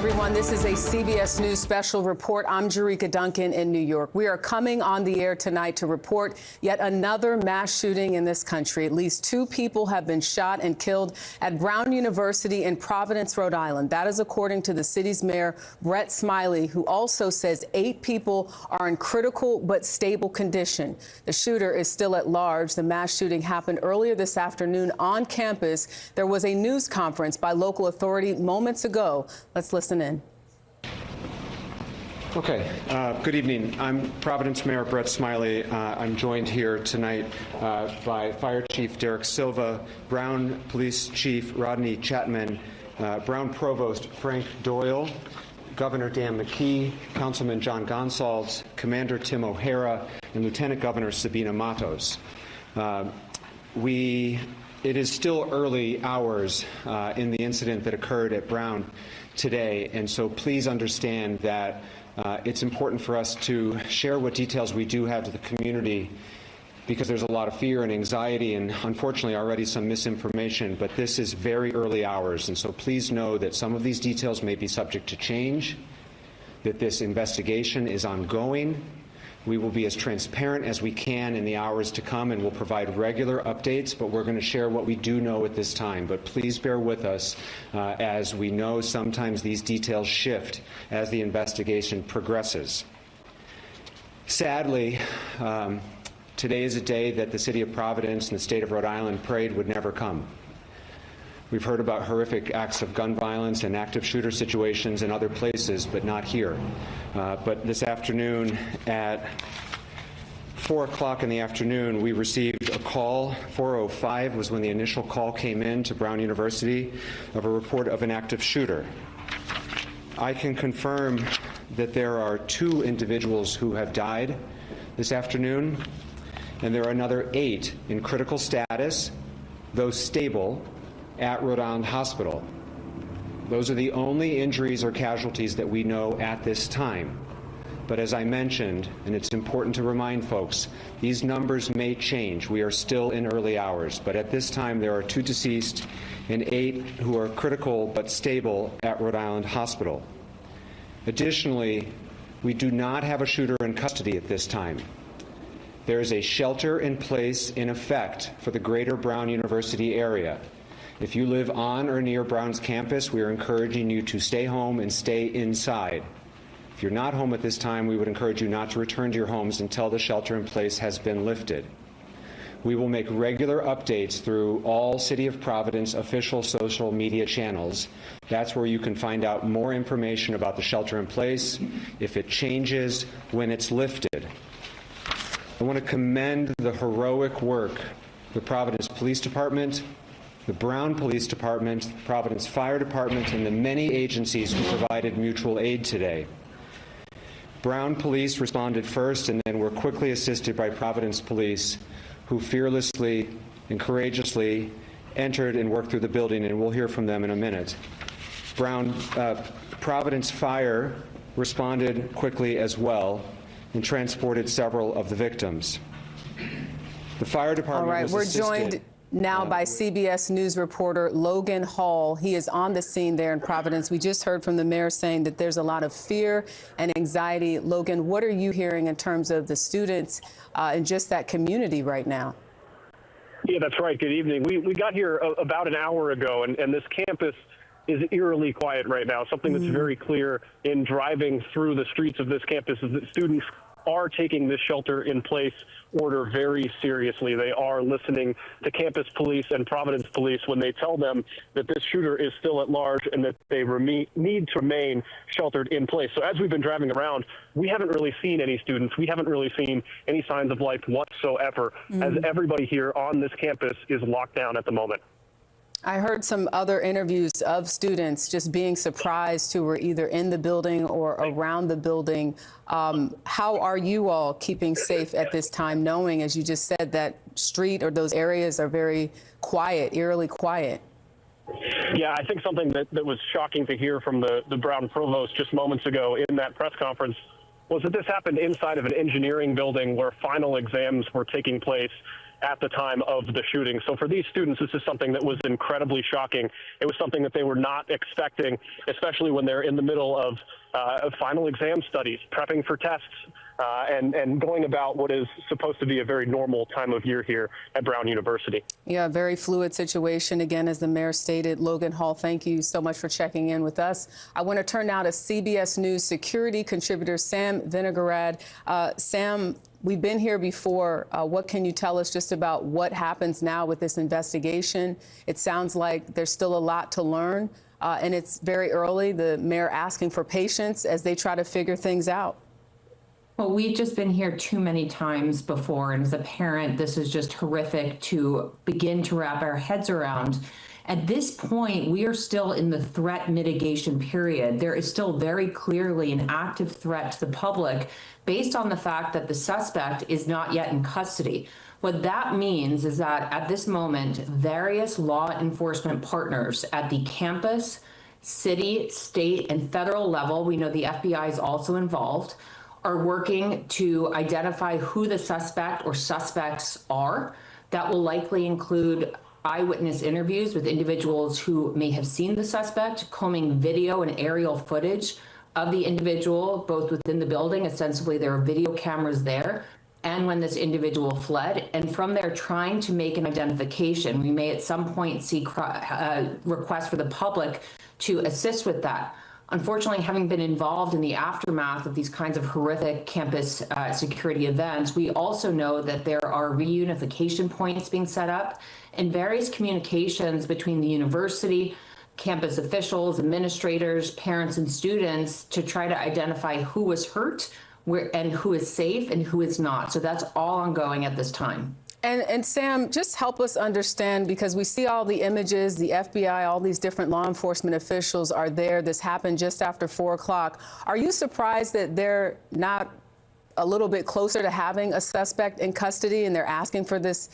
everyone. This is a CBS News special report. I'm Jerika Duncan in New York. We are coming on the air tonight to report yet another mass shooting in this country. At least 2 people have been shot and killed at Brown University in Providence, Rhode Island. That is according to the city's mayor, Brett Smiley, who also says 8 people are in critical but stable condition. The shooter is still at large. The mass shooting happened earlier this afternoon on campus. There was a news conference by local authority moments ago. Let's listen in. Okay, good evening. I'm Providence Mayor Brett Smiley. I'm joined here tonight by Fire Chief Derek Silva, Brown Police Chief Rodney Chapman, Brown Provost Frank Doyle, Governor Dan McKee, Councilman John Gonsalves, Commander Tim O'Hara, and Lieutenant Governor Sabina Matos. It is still early hours in the incident that occurred at Brown today, and so please understand that it's important for us to share what details we do have to the community, because there's a lot of fear and anxiety and unfortunately already some misinformation, but this is very early hours, and so please know that some of these details may be subject to change, that this investigation is ongoing. We will be as transparent as we can in the hours to come, and we'll provide regular updates, but we're going to share what we do know at this time. But please bear with us as we know sometimes these details shift as the investigation progresses. Sadly, today is a day that the city of Providence and the state of Rhode Island prayed would never come. We've heard about horrific acts of gun violence and active shooter situations in other places, but not here. But this afternoon at 4 o'clock in the afternoon, we received a call. 4:05 was when the initial call came in to Brown University of a report of an active shooter. I can confirm that there are 2 individuals who have died this afternoon, and there are another 8 in critical status, those stable, at Rhode Island Hospital. Those are the only injuries or casualties that we know at this time. But as I mentioned, and it's important to remind folks, these numbers may change. We are still in early hours, but at this time there are 2 deceased and 8 who are critical but stable at Rhode Island Hospital. Additionally, we do not have a shooter in custody at this time. There is a shelter in place in effect for the greater Brown University area. If you live on or near Brown's campus, we are encouraging you to stay home and stay inside. If you're not home at this time, we would encourage you not to return to your homes until the shelter in place has been lifted. We will make regular updates through all City of Providence official social media channels. That's where you can find out more information about the shelter in place, if it changes, when it's lifted. I want to commend the heroic work of the Providence Police Department, the Brown Police Department, the Providence Fire Department, and the many agencies who provided mutual aid today. Brown Police responded first and then were quickly assisted by Providence Police, who fearlessly and courageously entered and worked through the building, and we'll hear from them in a minute. Providence Fire responded quickly as well and transported several of the victims. The fire department was assisted. All right, we're joined now by CBS News reporter Logan Hall. He is on the scene there in Providence. We just heard from the mayor saying that there's a lot of fear and anxiety. Logan, what are you hearing in terms of the students and just that community right now? Yeah, that's right. Good evening. We got here about an hour ago, and this campus is eerily quiet right now. Something that's very clear in driving through the streets of this campus is that students are taking this shelter-in-place order very seriously. They are listening to campus police and Providence police when they tell them that this shooter is still at large and that they need to remain sheltered in place. So as we've been driving around, we haven't really seen any students. We haven't really seen any signs of life whatsoever, as everybody here on this campus is locked down at the moment. I heard some other interviews of students just being surprised who were either in the building or around the building. How are you all keeping safe at this time, knowing, as you just said, that street or those areas are very quiet, eerily quiet? Yeah, I think something that was shocking to hear from the Brown Provost just moments ago in that press conference was that this happened inside of an engineering building where final exams were taking place. at the time of the shooting. So for these students, this is something that was incredibly shocking. It was something that they were not expecting, especially when they're in the middle of final exam studies, prepping for tests, and going about what is supposed to be a very normal time of year here at Brown University. Yeah, very fluid situation. Again, as the mayor stated, Logan Hall, thank you so much for checking in with us. I want to turn now to CBS News security contributor Sam Vinogradov. Sam, we've been here before. What can you tell us just about what happens now with this investigation? It sounds like there's still a lot to learn, and it's very early. The mayor asking for patience as they try to figure things out. Well, we've just been here too many times before, and as a parent, this is just horrific to begin to wrap our heads around. At this point, we are still in the threat mitigation period. There is still very clearly an active threat to the public based on the fact that the suspect is not yet in custody. What that means is that at this moment, various law enforcement partners at the campus, city, state, and federal level, we know the FBI is also involved, are working to identify who the suspect or suspects are. That will likely include eyewitness interviews with individuals who may have seen the suspect, combing video and aerial footage of the individual, both within the building, ostensibly there are video cameras there, and when this individual fled. And from there, trying to make an identification. We may at some point see requests for the public to assist with that. Unfortunately, having been involved in the aftermath of these kinds of horrific campus security events, we also know that there are reunification points being set up and various communications between the university, campus officials, administrators, parents, and students to try to identify who was hurt and who is safe and who is not. So that's all ongoing at this time. And Sam, just help us understand, because we see all the images, the FBI, all these different law enforcement officials are there. This happened just after 4 o'clock. Are you surprised that they're not a little bit closer to having a suspect in custody and they're asking for this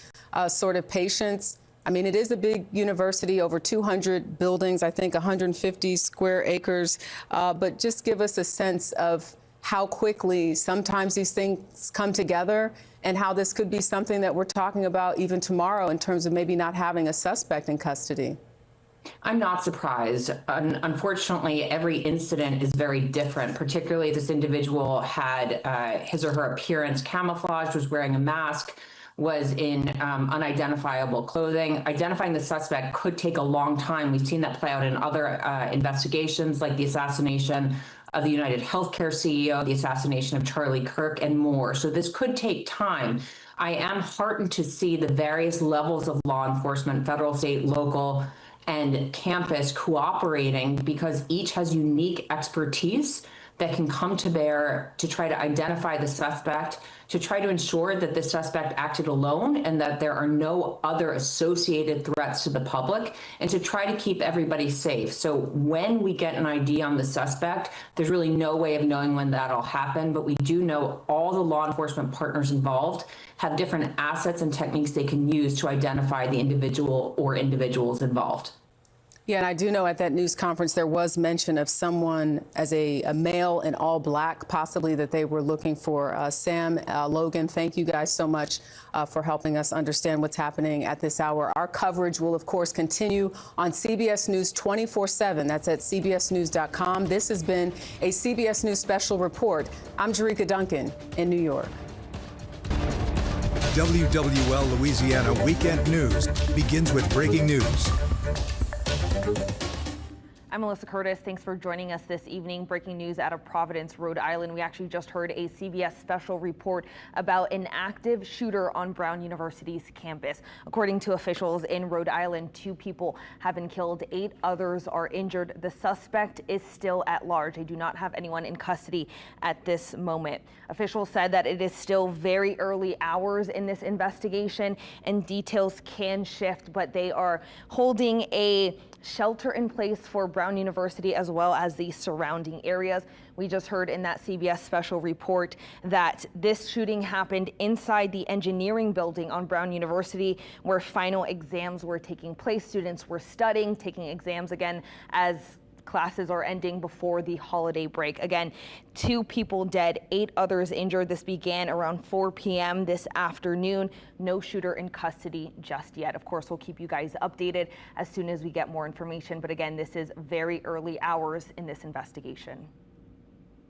sort of patience? I mean, it is a big university, over 200 buildings, I think 150 square acres. But just give us a sense of how quickly sometimes these things come together and how this could be something that we're talking about even tomorrow in terms of maybe not having a suspect in custody. I'm not surprised. Unfortunately, every incident is very different. Particularly, this individual had his or her appearance camouflaged, was wearing a mask, was in unidentifiable clothing. Identifying the suspect could take a long time. We've seen that play out in other investigations, like the assassination of the United Healthcare CEO, the assassination of Charlie Kirk, and more. So this could take time. I am heartened to see the various levels of law enforcement, federal, state, local, and campus cooperating, because each has unique expertise that can come to bear to try to identify the suspect, to try to ensure that the suspect acted alone and that there are no other associated threats to the public, and to try to keep everybody safe. So when we get an ID on the suspect, there's really no way of knowing when that'll happen, but we do know all the law enforcement partners involved have different assets and techniques they can use to identify the individual or individuals involved. Yeah, and I do know at that news conference there was mention of someone as a male in all black, possibly that they were looking for. Sam, Logan, thank you guys so much for helping us understand what's happening at this hour. Our coverage will, of course, continue on CBS News 24/7. That's at cbsnews.com. This has been a CBS News special report. I'm Jericka Duncan in New York. WWL Louisiana Weekend News begins with breaking news. I'm Melissa Curtis. Thanks for joining us this evening. Breaking news out of Providence, Rhode Island. We actually just heard a CBS special report about an active shooter on Brown University's campus. According to officials in Rhode Island, 2 people have been killed, 8 others are injured. The suspect is still at large. They do not have anyone in custody at this moment. Officials said that it is still very early hours in this investigation and details can shift, but they are holding a shelter in place for Brown University as well as the surrounding areas. We just heard in that CBS special report that this shooting happened inside the engineering building on Brown University, where final exams were taking place. Students were studying, taking exams again as classes are ending before the holiday break. Again, 2 people dead, 8 others injured. This began around 4 p.m. this afternoon. No shooter in custody just yet. Of course, we'll keep you guys updated as soon as we get more information. But again, this is very early hours in this investigation.